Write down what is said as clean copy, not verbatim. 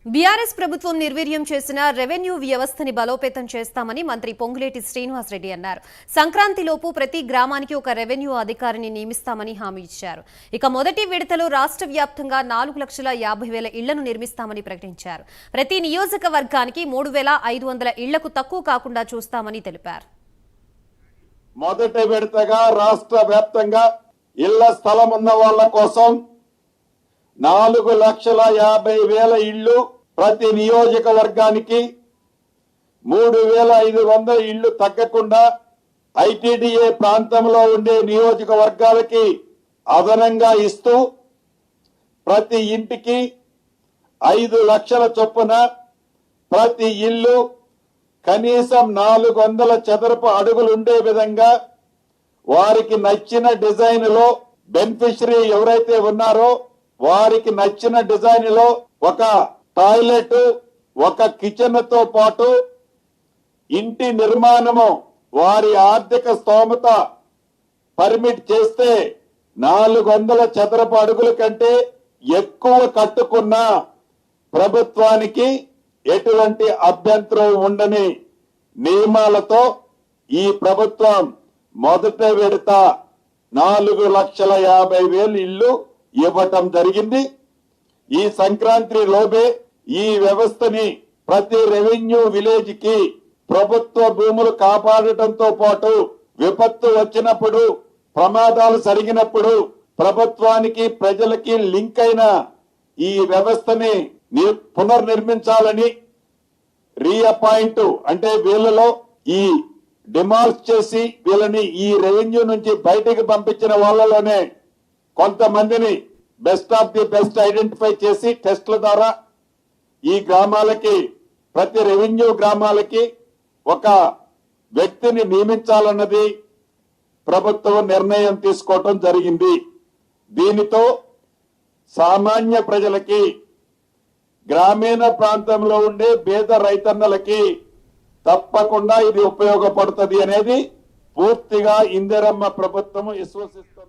BRS ప్రభుత్వం నిర్వీర్యం చేసిన రెవెన్యూ వ్యవస్థని బలోపేతం చేస్తామని మంత్రి పొంగులేటి శ్రీనివాస్ రెడ్డి అన్నారు. సంక్రాంతిలోపు ప్రతి గ్రామానికి ఒక రెవెన్యూ అధికారిని నియమిస్తామని హామీ ఇచ్చారు. ఇక మొదటి విడతలో రాష్ట్ర వ్యాప్తంగా 4,50,000 ఇళ్లను నిర్మిస్తామని ప్రకటించారు. ప్రతి నియోజకవర్గానికి 3,500 ఇళ్లకు తక్కువ కాకుండా చూస్తామని తెలిపారు. మొదటి విడతగా రాష్ట్ర వ్యాప్తంగా ఇళ్ల స్థలం ఉన్న వాళ్ళ కోసం 4,50,000 ఇళ్లు, ప్రతి నియోజకవర్గానికి 3,500 ఇళ్లు తగ్గకుండా ఐటీడీఏ ప్రాంతంలో ఉండే నియోజకవర్గాలకి అదనంగా ఇస్తూ ప్రతి ఇంటికి 5 లక్షల చొప్పున ప్రతి ఇల్లు కనీసం 400 చదరపు అడుగులు ఉండే విధంగా వారికి నచ్చిన డిజైన్ లో బెనిఫిషరీ ఎవరైతే ఉన్నారో వారికి నచ్చిన డిజైన్ లో ఒక టాయిలెట్, ఒక కిచెన్ తో పాటు ఇంటి నిర్మాణము వారి ఆర్థిక స్తోమత పర్మిట్ చేస్తే 400 చదరపు అడుగుల కంటే ఎక్కువ కట్టుకున్న ప్రభుత్వానికి ఎటువంటి అభ్యంతరం ఉండని నియమాలతో ఈ ప్రభుత్వం మొదట విడత 4,50,000 ఇళ్లు ఇవ్వటం జరిగింది. ఈ సంక్రాంతి లోపే ఈ వ్యవస్థని ప్రతి రెవెన్యూ విలేజ్ కి ప్రభుత్వ భూములు కాపాడటంతో పాటు విపత్తు వచ్చినప్పుడు, ప్రమాదాలు జరిగినప్పుడు ప్రభుత్వానికి ప్రజలకి లింక్ అయిన ఈ వ్యవస్థని పునర్నిర్మించాలని రీఅపాయింట్ అంటే వీళ్ళలో ఈ డిమాల్స్ చేసి వీళ్ళని ఈ రెవెన్యూ నుంచి బయటికి పంపించిన వాళ్ళలోనే కొంతమందిని best of the best identify చేసి టెస్ట్ల ద్వారా ఈ గ్రామాలకి, ప్రతి రెవెన్యూ గ్రామాలకి ఒక వ్యక్తిని నియమించాలన్నది ప్రభుత్వం నిర్ణయం తీసుకోవటం జరిగింది. దీనితో సామాన్య ప్రజలకి, గ్రామీణ ప్రాంతంలో ఉండే పేద రైతన్నలకి తప్పకుండా ఇది ఉపయోగపడుతుంది అనేది పూర్తిగా ఇందిరమ్మ ప్రభుత్వం విశ్వసిస్తుంది.